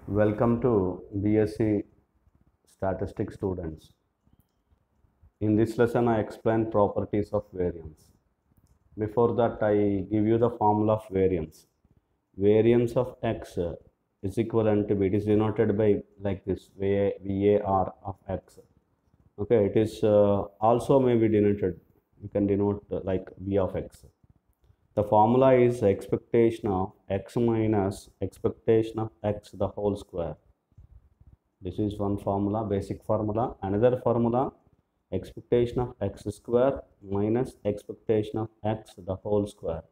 Welcome to BSc Statistics students. In this lesson, I explain properties of variance. Before that, I give you the formula of variance. Variance of x is equivalent to b. It is denoted by like this VAR of x. Okay, it is also may be denoted. You can denote like b of x. The formula is expectation of x minus expectation of x the whole square. This is one formula, basic formula. Another formula, expectation of x square minus expectation of x the whole square.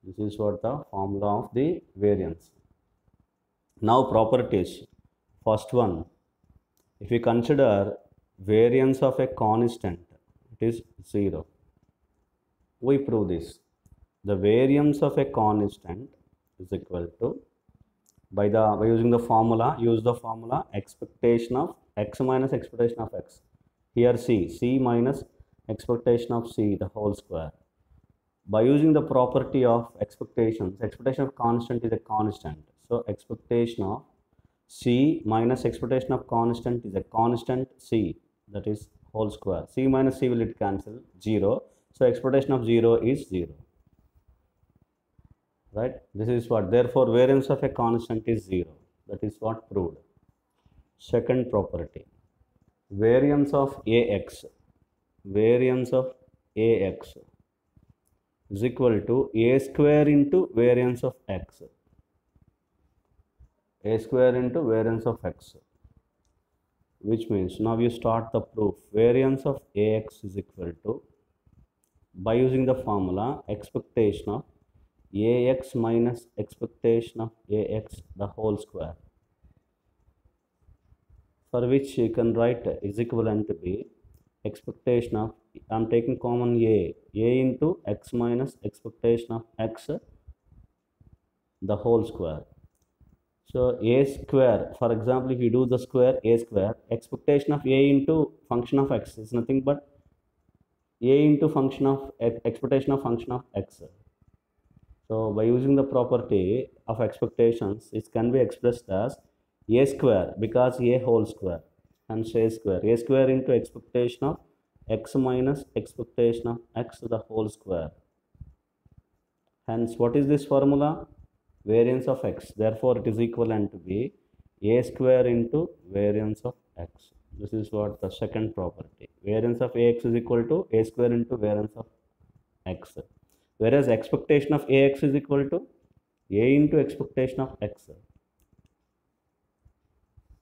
This is what the formula of the variance. Now properties. First one, if we consider variance of a constant, it is 0. We prove this. The variance of a constant is equal to by using the formula, use the formula expectation of x minus expectation of x. Here c minus expectation of c the whole square. By using the property of expectations, expectation of constant is a constant. So expectation of c minus expectation of constant is a constant c, that is whole square. C minus c will it cancel 0. So expectation of 0 is 0. Right, this is what, therefore variance of a constant is 0. That is what proved. Second property, variance of ax is equal to a square into variance of x, which means now you start the proof. Variance of ax is equal to, by using the formula, expectation of ax minus expectation of ax the whole square, for which you can write is equivalent to be expectation of, I am taking common a into x minus expectation of x the whole square. So a square, for example, if you do the square, a square, expectation of a into function of x is nothing but a into function of expectation of function of x. So by using the property of expectations, it can be expressed as a square, because a whole square, and a square into expectation of x minus expectation of x the whole square. Hence, what is this formula? Variance of x. Therefore, it is equivalent to be a square into variance of x. This is what the second property. Variance of ax is equal to a square into variance of x. Whereas expectation of ax is equal to a into expectation of x.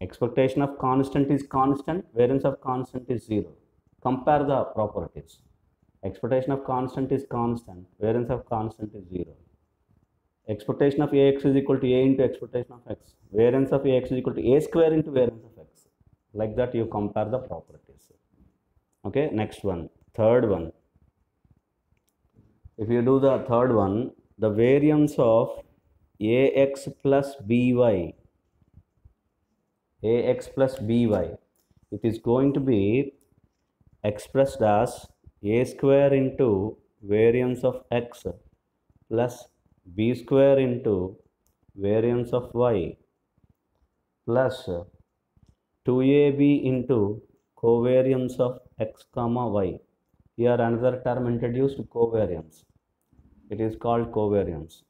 Expectation of constant is constant, variance of constant is 0. Compare the properties. Expectation of constant is constant, variance of constant is 0. Expectation of ax is equal to a into expectation of x. Variance of ax is equal to a square into variance of x. Like that you compare the properties. Okay, next one, third one. If you do the third one, the variance of ax plus by, it is going to be expressed as a square into variance of x plus b square into variance of y plus 2ab into covariance of x comma y. Here another term introduced, covariance. It is called covariance.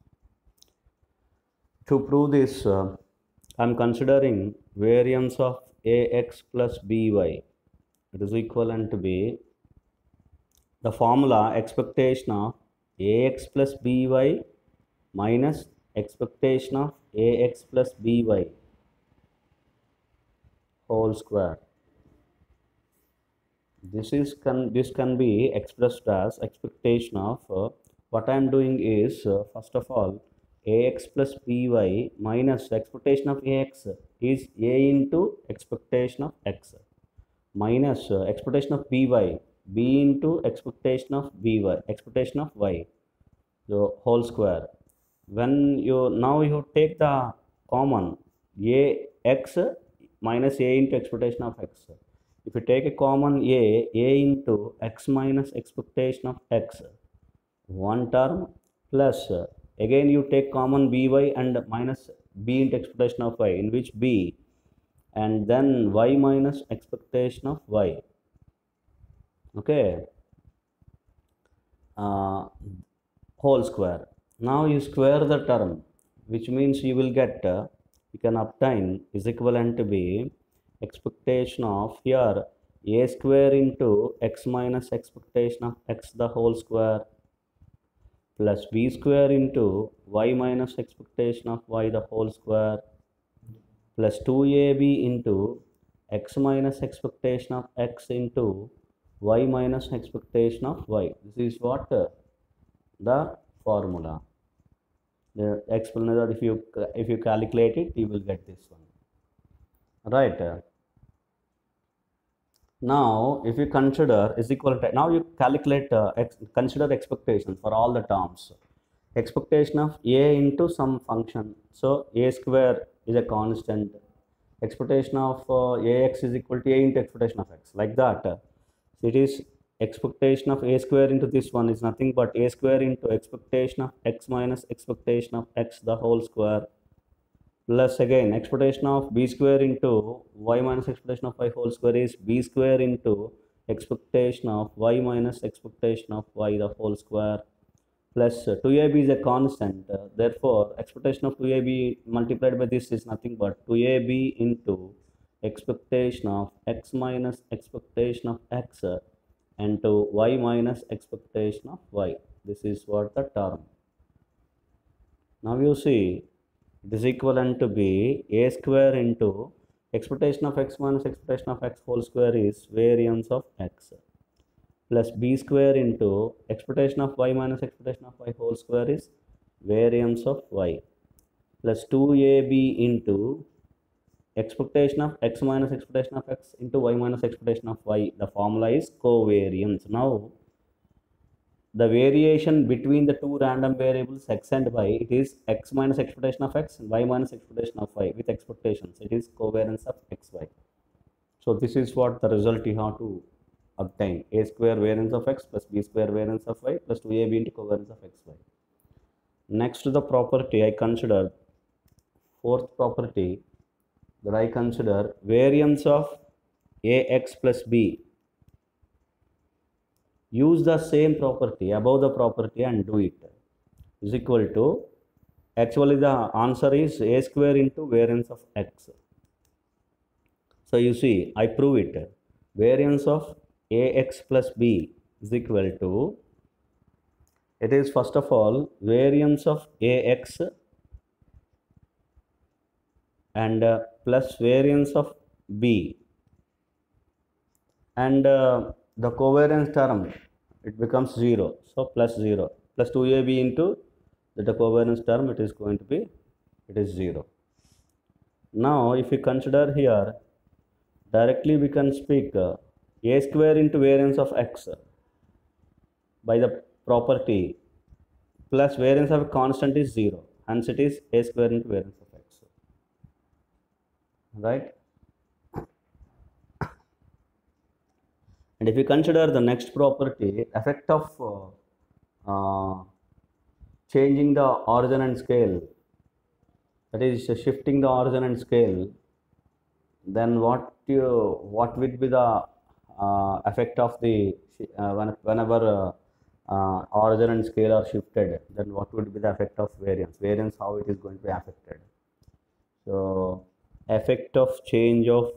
To prove this, I am considering variance of ax plus by. It is equivalent to be the formula expectation of ax plus by minus expectation of ax plus by whole square. This can be expressed as expectation of what I am doing is first of all ax plus by minus expectation of ax is a into expectation of x minus expectation of by b into expectation of y, the whole square. When you now you take the common ax minus a into expectation of x. If you take a common a into x minus expectation of x, one term, plus again you take common by and minus b into expectation of y, in which b and then y minus expectation of y. Okay, whole square. Now you square the term, which means you will get, you can obtain is equivalent to be expectation of here a square into x minus expectation of x the whole square plus b square into y minus expectation of y the whole square plus 2ab into x minus expectation of x into y minus expectation of y. This is what the formula. The explanation, if you calculate it, you will get this one, right? Now if you consider is equal to, now you calculate consider expectation for all the terms. Expectation of a into some function, so a square is a constant. Expectation of ax is equal to a into expectation of x, like that. So it is expectation of a square into this one is nothing but a square into expectation of x minus expectation of x the whole square plus again expectation of b square into y minus expectation of y whole square is b square into expectation of y minus expectation of y the whole square plus 2ab is a constant, therefore expectation of 2ab multiplied by this is nothing but 2ab into expectation of x minus expectation of x into y minus expectation of y. This is what the term. Now you see it is equivalent to be a square into expectation of x minus expectation of x whole square is variance of x plus b square into expectation of y minus expectation of y whole square is variance of y plus 2ab into expectation of x minus expectation of x into y minus expectation of y. The formula is covariance. Now the variation between the two random variables x and y, it is x minus expectation of x and y minus expectation of y with expectations. It is covariance of xy. So this is what the result you have to obtain: a square variance of x plus b square variance of y plus 2ab into covariance of xy. Next, the property I consider, fourth property that I consider, variance of ax plus b. Use the same property above the property and do it, is equal to, actually the answer is a square into variance of x. So you see, I prove it. Variance of ax plus b is equal to, it is first of all variance of ax and plus variance of b, and the covariance term, it becomes 0, so plus 0 plus 2ab into the covariance term, it is going to be, it is 0. Now if we consider here, directly we can speak a square into variance of x by the property plus variance of a constant is 0, hence it is a square into variance of x, right? And if you consider the next property, effect of changing the origin and scale, that is shifting the origin and scale, then what will be the effect of the whenever origin and scale are shifted, then what would be the effect of variance? Variance, how it is going to be affected? So effect of change of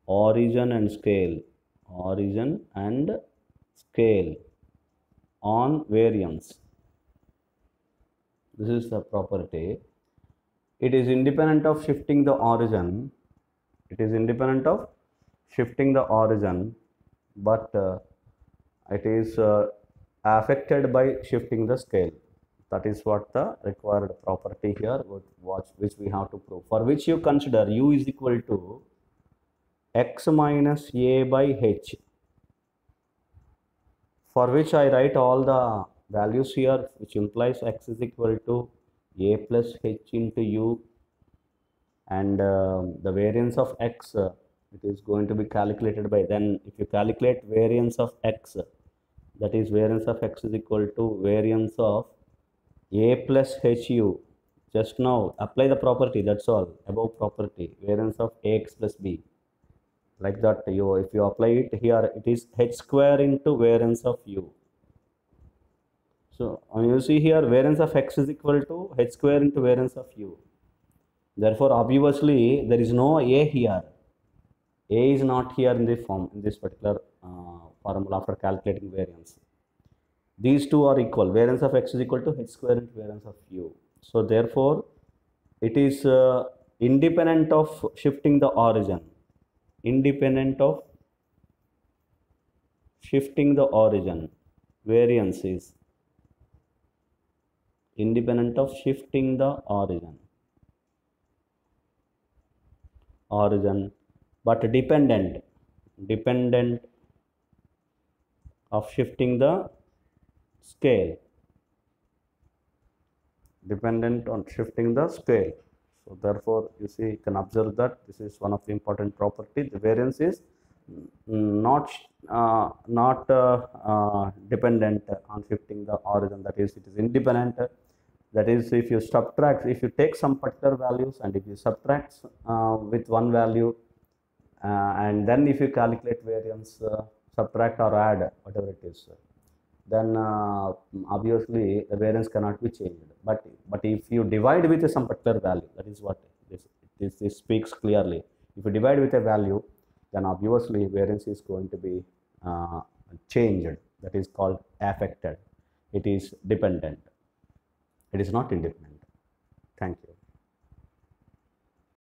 origin and scale on variance. This is the property. It is independent of shifting the origin. But it is affected by shifting the scale. That is what the required property here, which we have to prove, for which you consider u is equal to x minus a by h, for which I write all the values here, which implies x is equal to a plus h into u, and the variance of x, it is going to be calculated by, then if you calculate variance of x, that is variance of x is equal to variance of a plus hu. Just now apply the property, that's all, above property, variance of ax plus b. Like that, if you apply it here, it is h square into variance of u. So you see here, variance of x is equal to h square into variance of u. Therefore, obviously, there is no a here. A is not here in this form, in this particular formula for calculating variance. These two are equal. Variance of x is equal to h square into variance of u. So therefore, it is independent of shifting the origin. Independent of shifting the origin. Variance is independent of shifting the origin. But dependent of shifting the scale. Dependent on shifting the scale. So therefore, you see, you can observe that this is one of the important properties. The variance is not dependent on shifting the origin. That is, it is independent. That is, if you subtract, if you take some particular values and if you subtract with one value, and then if you calculate variance, subtract or add, whatever it is, then obviously the variance cannot be changed. But if you divide with some particular value, that is what this speaks clearly. If you divide with a value, then obviously variance is going to be changed. That is called affected. It is dependent. It is not independent. Thank you.